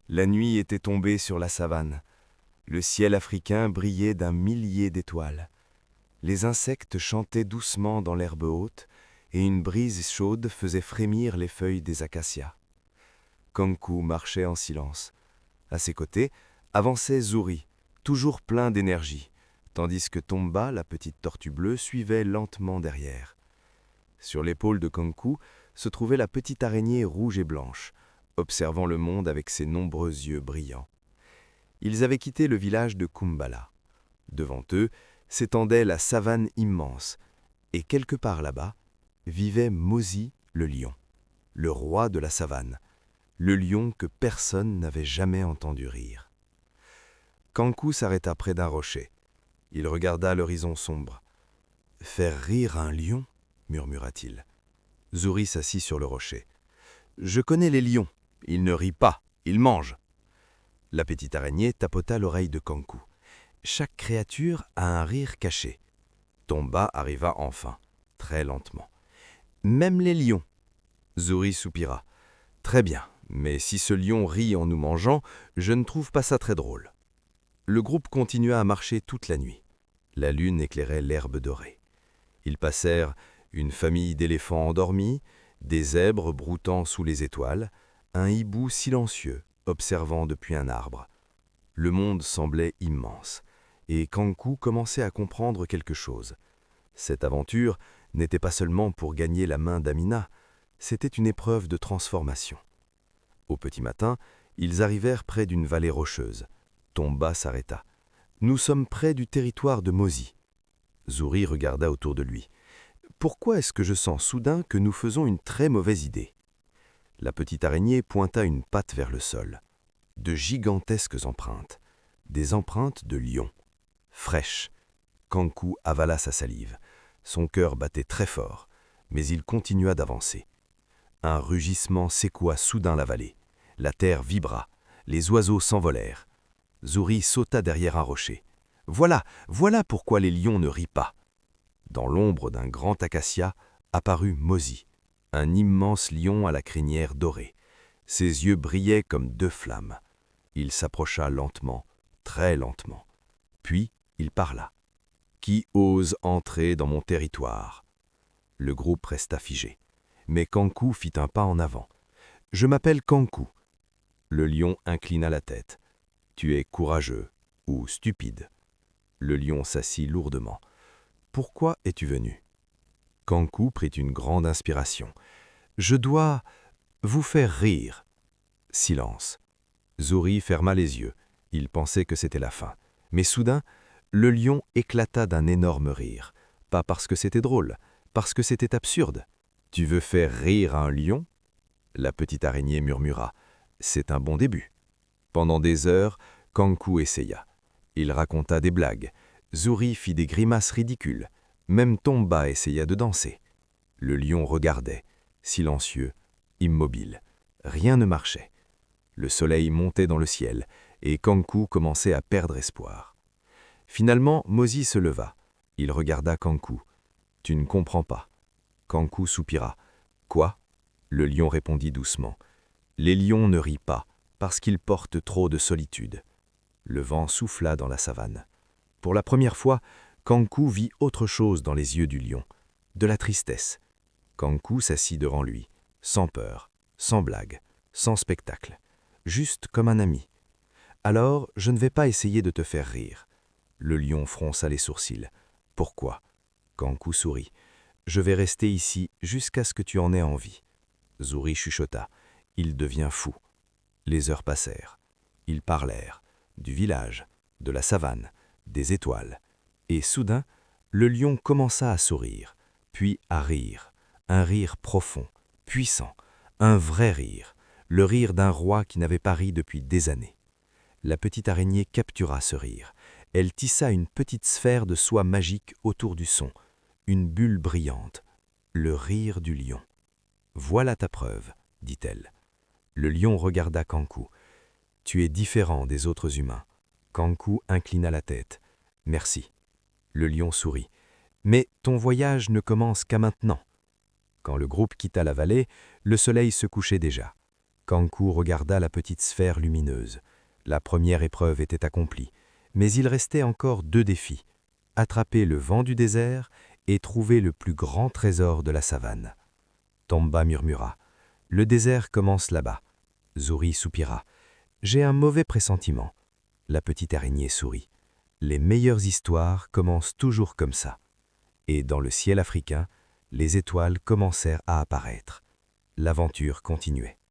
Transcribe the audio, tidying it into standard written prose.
La nuit était tombée sur la savane. Le ciel africain brillait d'un millier d'étoiles. Les insectes chantaient doucement dans l'herbe haute, et une brise chaude faisait frémir les feuilles des acacias. Kankou marchait en silence. À ses côtés avançait Zuri, toujours plein d'énergie, tandis que Tomba, la petite tortue bleue, suivait lentement derrière. Sur l'épaule de Kankou se trouvait la petite araignée rouge et blanche, observant le monde avec ses nombreux yeux brillants. Ils avaient quitté le village de Kumbala. Devant eux s'étendait la savane immense, et quelque part là-bas vivait Mosi le lion, le roi de la savane, le lion que personne n'avait jamais entendu rire. Kankou s'arrêta près d'un rocher. Il regarda l'horizon sombre. « Faire rire un lion ?» murmura-t-il. Zuri s'assit sur le rocher. « Je connais les lions. Ils ne rient pas, ils mangent. » La petite araignée tapota l'oreille de Kankou. Chaque créature a un rire caché. Tomba arriva enfin, très lentement. « Même les lions !» Zuri soupira. « Très bien, mais si ce lion rit en nous mangeant, je ne trouve pas ça très drôle. » Le groupe continua à marcher toute la nuit. La lune éclairait l'herbe dorée. Ils passèrent une famille d'éléphants endormis, des zèbres broutant sous les étoiles, un hibou silencieux observant depuis un arbre. Le monde semblait immense, et Kankou commençait à comprendre quelque chose. Cette aventure n'était pas seulement pour gagner la main d'Amina, c'était une épreuve de transformation. Au petit matin, ils arrivèrent près d'une vallée rocheuse. Tomba s'arrêta. « Nous sommes près du territoire de Mosi. » Zuri regarda autour de lui. « Pourquoi est-ce que je sens soudain que nous faisons une très mauvaise idée ?» La petite araignée pointa une patte vers le sol. De gigantesques empreintes. Des empreintes de lion. Fraîches. Kankou avala sa salive. Son cœur battait très fort, mais il continua d'avancer. Un rugissement secoua soudain la vallée. La terre vibra. Les oiseaux s'envolèrent. Zuri sauta derrière un rocher. « Voilà, voilà pourquoi les lions ne rient pas !» Dans l'ombre d'un grand acacia apparut Mosi, un immense lion à la crinière dorée. Ses yeux brillaient comme deux flammes. Il s'approcha lentement, très lentement. Puis il parla. « Qui ose entrer dans mon territoire ?» Le groupe resta figé. Mais Kankou fit un pas en avant. « Je m'appelle Kankou. » Le lion inclina la tête. « Tu es courageux ou stupide ?» Le lion s'assit lourdement. « Pourquoi es-tu venu ?» Kankou prit une grande inspiration. « Je dois vous faire rire. » Silence. Zuri ferma les yeux. Il pensait que c'était la fin. Mais soudain, le lion éclata d'un énorme rire. Pas parce que c'était drôle, parce que c'était absurde. « Tu veux faire rire un lion ?» La petite araignée murmura. « C'est un bon début. » Pendant des heures, Kankou essaya. Il raconta des blagues. Zuri fit des grimaces ridicules. Même Tomba essaya de danser. Le lion regardait, silencieux, immobile. Rien ne marchait. Le soleil montait dans le ciel, et Kankou commençait à perdre espoir. Finalement, Mosi se leva. Il regarda Kankou. « Tu ne comprends pas. » Kankou soupira. « Quoi ?» Le lion répondit doucement. « Les lions ne rient pas, parce qu'ils portent trop de solitude. » Le vent souffla dans la savane. Pour la première fois, Kankou vit autre chose dans les yeux du lion, de la tristesse. Kankou s'assit devant lui, sans peur, sans blague, sans spectacle, juste comme un ami. « Alors, je ne vais pas essayer de te faire rire. » Le lion fronça les sourcils. « Pourquoi ?» Kankou sourit. « Je vais rester ici jusqu'à ce que tu en aies envie. » Zuri chuchota. « Il devient fou. » Les heures passèrent. Ils parlèrent, du village, de la savane, des étoiles. Et soudain, le lion commença à sourire, puis à rire, un rire profond, puissant, un vrai rire, le rire d'un roi qui n'avait pas ri depuis des années. La petite araignée captura ce rire. Elle tissa une petite sphère de soie magique autour du son, une bulle brillante, le rire du lion. « Voilà ta preuve, » dit-elle. Le lion regarda Kankou. « Tu es différent des autres humains. » Kankou inclina la tête. « Merci. » Le lion sourit. « Mais ton voyage ne commence qu'à maintenant. » Quand le groupe quitta la vallée, le soleil se couchait déjà. Kankou regarda la petite sphère lumineuse. La première épreuve était accomplie, mais il restait encore 2 défis. Attraper le vent du désert et trouver le plus grand trésor de la savane. Tomba murmura. « Le désert commence là-bas. » Zuri soupira. « J'ai un mauvais pressentiment. » La petite araignée sourit. « Les meilleures histoires commencent toujours comme ça. » Et dans le ciel africain, les étoiles commencèrent à apparaître. L'aventure continuait.